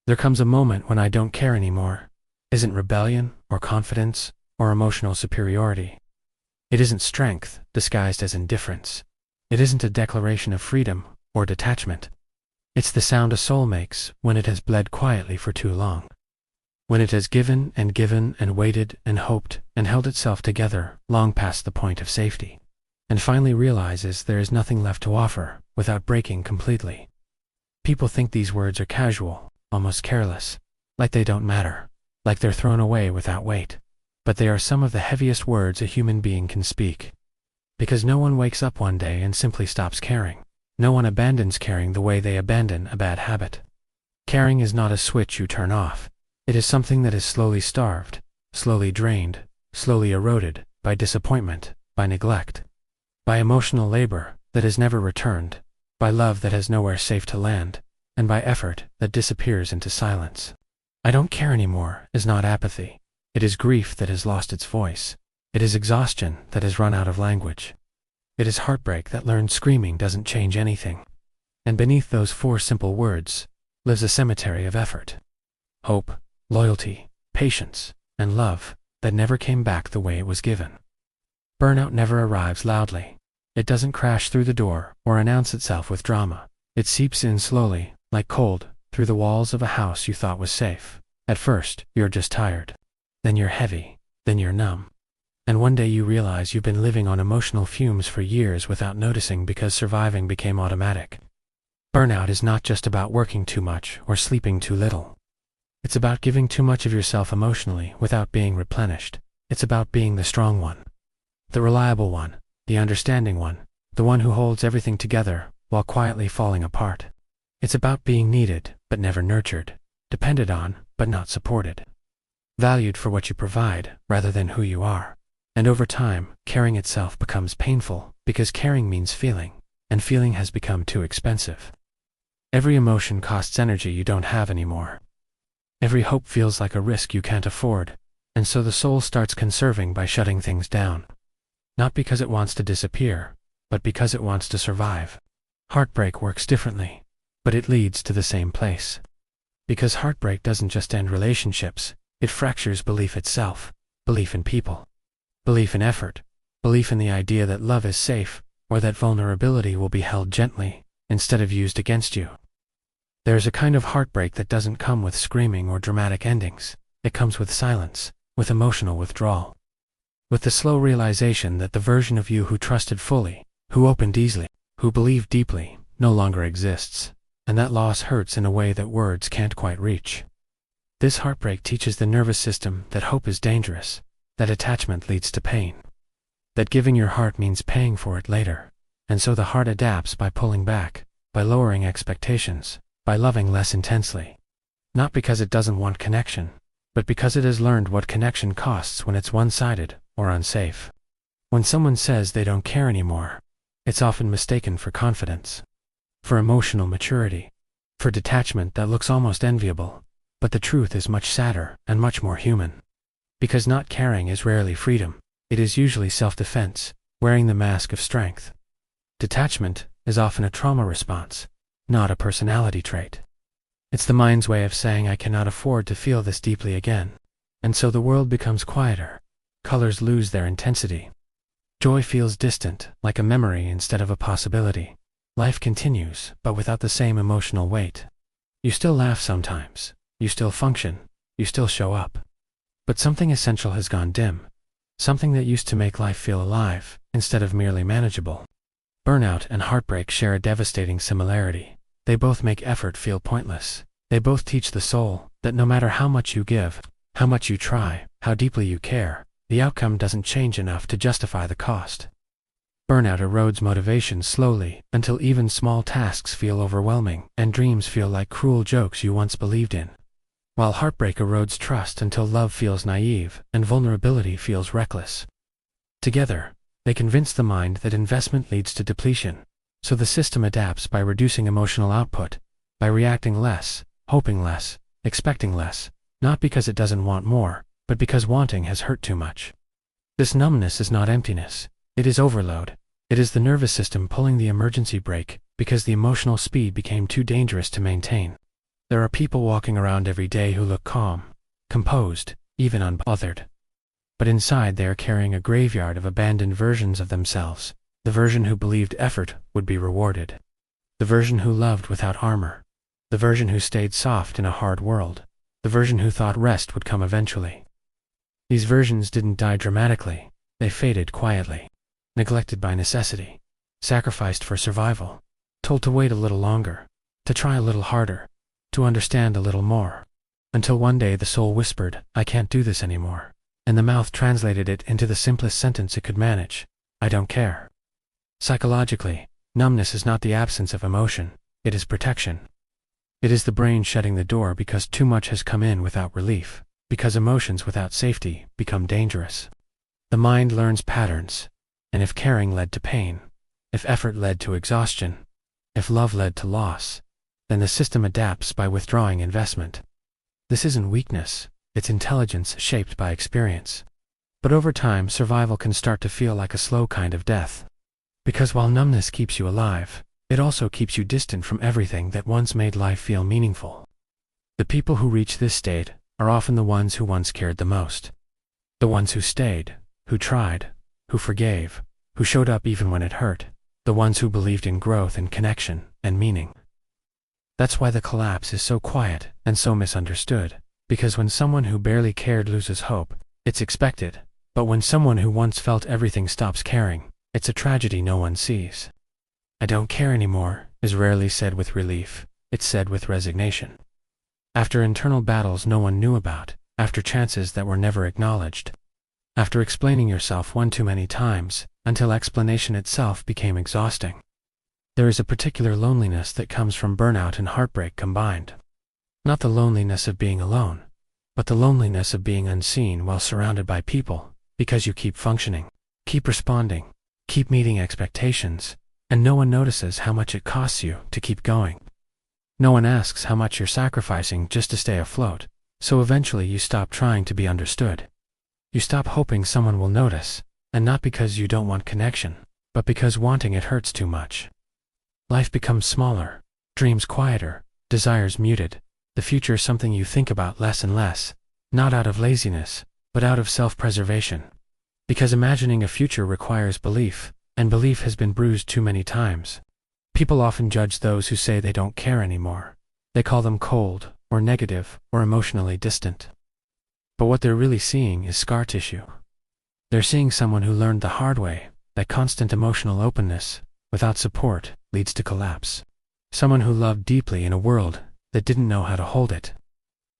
There comes a moment when I don't care anymore. Isn't rebellion, or confidence, or emotional superiority. It isn't strength, disguised as indifference. It isn't a declaration of freedom, or detachment. It's the sound a soul makes when it has bled quietly for too long. When it has given and waited and hoped and held itself together long past the point of safety, and finally realizes there is nothing left to offer without breaking completely. People think these words are casual, almost careless, like they don't matter, like they're thrown away without weight. But they are some of the heaviest words a human being can speak. Because no one wakes up one day and simply stops caring. No one abandons caring the way they abandon a bad habit. Caring is not a switch you turn off. It is something that is slowly starved, slowly drained, slowly eroded by disappointment, by neglect, by emotional labor that is never returned, by love that has nowhere safe to land, and by effort that disappears into silence. I don't care anymore is not apathy. It is grief that has lost its voice. It is exhaustion that has run out of language. It is heartbreak that learned screaming doesn't change anything. And beneath those 4 simple words lives a cemetery of effort, hope, loyalty, patience, and love that never came back the way it was given. Burnout never arrives loudly. It doesn't crash through the door or announce itself with drama. It seeps in slowly, like cold, through the walls of a house you thought was safe. At first, you're just tired. Then you're heavy, then you're numb. And one day you realize you've been living on emotional fumes for years without noticing because surviving became automatic. Burnout is not just about working too much or sleeping too little. It's about giving too much of yourself emotionally without being replenished. It's about being the strong one, the reliable one, the understanding one, the one who holds everything together while quietly falling apart. It's about being needed but never nurtured, depended on but not supported. Valued for what you provide rather than who you are. And over time, caring itself becomes painful because caring means feeling, and feeling has become too expensive. Every emotion costs energy you don't have anymore. Every hope feels like a risk you can't afford, and so the soul starts conserving by shutting things down. Not because it wants to disappear, but because it wants to survive. Heartbreak works differently, but it leads to the same place. Because heartbreak doesn't just end relationships, it fractures belief itself, belief in people, belief in effort, belief in the idea that love is safe, or that vulnerability will be held gently, instead of used against you. There's a kind of heartbreak that doesn't come with screaming or dramatic endings. It comes with silence, with emotional withdrawal. With the slow realization that the version of you who trusted fully, who opened easily, who believed deeply, no longer exists, and that loss hurts in a way that words can't quite reach. This heartbreak teaches the nervous system that hope is dangerous, that attachment leads to pain, that giving your heart means paying for it later, and so the heart adapts by pulling back, by lowering expectations, by loving less intensely. Not because it doesn't want connection, but because it has learned what connection costs when it's one-sided or unsafe. When someone says they don't care anymore, it's often mistaken for confidence, for emotional maturity, for detachment that looks almost enviable. But the truth is much sadder and much more human. Because not caring is rarely freedom, it is usually self-defense, wearing the mask of strength. Detachment is often a trauma response, not a personality trait. It's the mind's way of saying I cannot afford to feel this deeply again. And so the world becomes quieter. Colors lose their intensity. Joy feels distant, like a memory instead of a possibility. Life continues, but without the same emotional weight. You still laugh sometimes. You still function, you still show up. But something essential has gone dim. Something that used to make life feel alive, instead of merely manageable. Burnout and heartbreak share a devastating similarity. They both make effort feel pointless. They both teach the soul that no matter how much you give, how much you try, how deeply you care, the outcome doesn't change enough to justify the cost. Burnout erodes motivation slowly until even small tasks feel overwhelming and dreams feel like cruel jokes you once believed in. While heartbreak erodes trust until love feels naive and vulnerability feels reckless. Together, they convince the mind that investment leads to depletion, so the system adapts by reducing emotional output, by reacting less, hoping less, expecting less, not because it doesn't want more, but because wanting has hurt too much. This numbness is not emptiness, it is overload. It is the nervous system pulling the emergency brake because the emotional speed became too dangerous to maintain. There are people walking around every day who look calm, composed, even unbothered. But inside they are carrying a graveyard of abandoned versions of themselves, the version who believed effort would be rewarded, the version who loved without armor, the version who stayed soft in a hard world, the version who thought rest would come eventually. These versions didn't die dramatically, they faded quietly, neglected by necessity, sacrificed for survival, told to wait a little longer, to try a little harder, to understand a little more, until one day the soul whispered, "I can't do this anymore," and the mouth translated it into the simplest sentence it could manage, "I don't care." Psychologically, numbness is not the absence of emotion, it is protection. It is the brain shutting the door because too much has come in without relief, because emotions without safety become dangerous. The mind learns patterns, and if caring led to pain, if effort led to exhaustion, if love led to loss, then the system adapts by withdrawing investment. This isn't weakness, it's intelligence shaped by experience. But over time, survival can start to feel like a slow kind of death. Because while numbness keeps you alive, it also keeps you distant from everything that once made life feel meaningful. The people who reach this state are often the ones who once cared the most. The ones who stayed, who tried, who forgave, who showed up even when it hurt, the ones who believed in growth and connection and meaning. That's why the collapse is so quiet and so misunderstood, because when someone who barely cared loses hope, it's expected, but when someone who once felt everything stops caring, it's a tragedy no one sees. "I don't care anymore" is rarely said with relief, it's said with resignation. After internal battles no one knew about, after chances that were never acknowledged, after explaining yourself one too many times, until explanation itself became exhausting. There is a particular loneliness that comes from burnout and heartbreak combined. Not the loneliness of being alone, but the loneliness of being unseen while surrounded by people, because you keep functioning, keep responding, keep meeting expectations, and no one notices how much it costs you to keep going. No one asks how much you're sacrificing just to stay afloat, so eventually you stop trying to be understood. You stop hoping someone will notice, and not because you don't want connection, but because wanting it hurts too much. Life becomes smaller, dreams quieter, desires muted, the future something you think about less and less, not out of laziness, but out of self-preservation. Because imagining a future requires belief, and belief has been bruised too many times. People often judge those who say they don't care anymore. They call them cold, or negative, or emotionally distant. But what they're really seeing is scar tissue. They're seeing someone who learned the hard way that constant emotional openness, without support, leads to collapse. Someone who loved deeply in a world that didn't know how to hold it.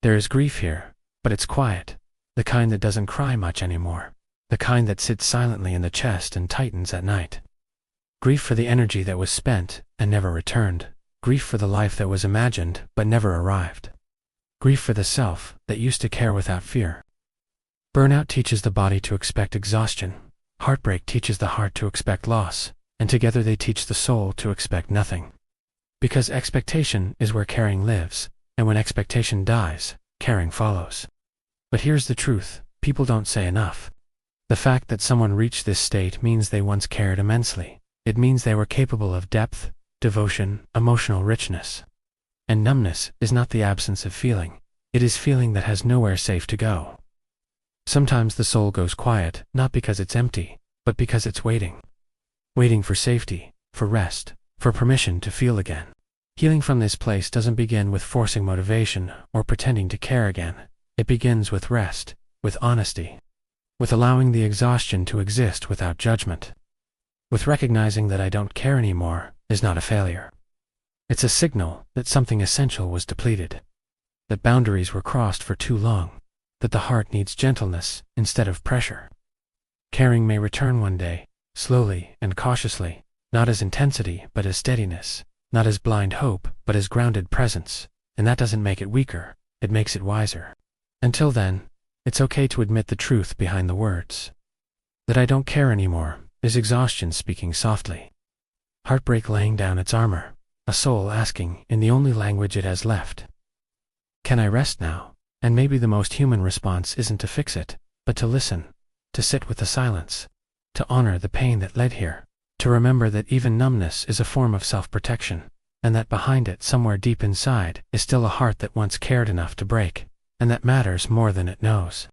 There is grief here, but it's quiet, the kind that doesn't cry much anymore, the kind that sits silently in the chest and tightens at night. Grief for the energy that was spent and never returned, grief for the life that was imagined but never arrived. Grief for the self that used to care without fear. Burnout teaches the body to expect exhaustion, heartbreak teaches the heart to expect loss, and together they teach the soul to expect nothing. Because expectation is where caring lives, and when expectation dies, caring follows. But here's the truth, people don't say enough. The fact that someone reached this state means they once cared immensely. It means they were capable of depth, devotion, emotional richness. And numbness is not the absence of feeling, it is feeling that has nowhere safe to go. Sometimes the soul goes quiet, not because it's empty, but because it's waiting. Waiting for safety, for rest, for permission to feel again. Healing from this place doesn't begin with forcing motivation or pretending to care again. It begins with rest, with honesty, with allowing the exhaustion to exist without judgment. With recognizing that I don't care anymore is not a failure. It's a signal that something essential was depleted, that boundaries were crossed for too long, that the heart needs gentleness instead of pressure. Caring may return one day, slowly and cautiously, not as intensity but as steadiness, not as blind hope but as grounded presence, and that doesn't make it weaker, it makes it wiser. Until then, it's okay to admit the truth behind the words. That I don't care anymore is exhaustion speaking softly. Heartbreak laying down its armor, a soul asking in the only language it has left, "Can I rest now?" And maybe the most human response isn't to fix it, but to listen, to sit with the silence, to honor the pain that led here, to remember that even numbness is a form of self-protection, and that behind it, somewhere deep inside, is still a heart that once cared enough to break, and that matters more than it knows.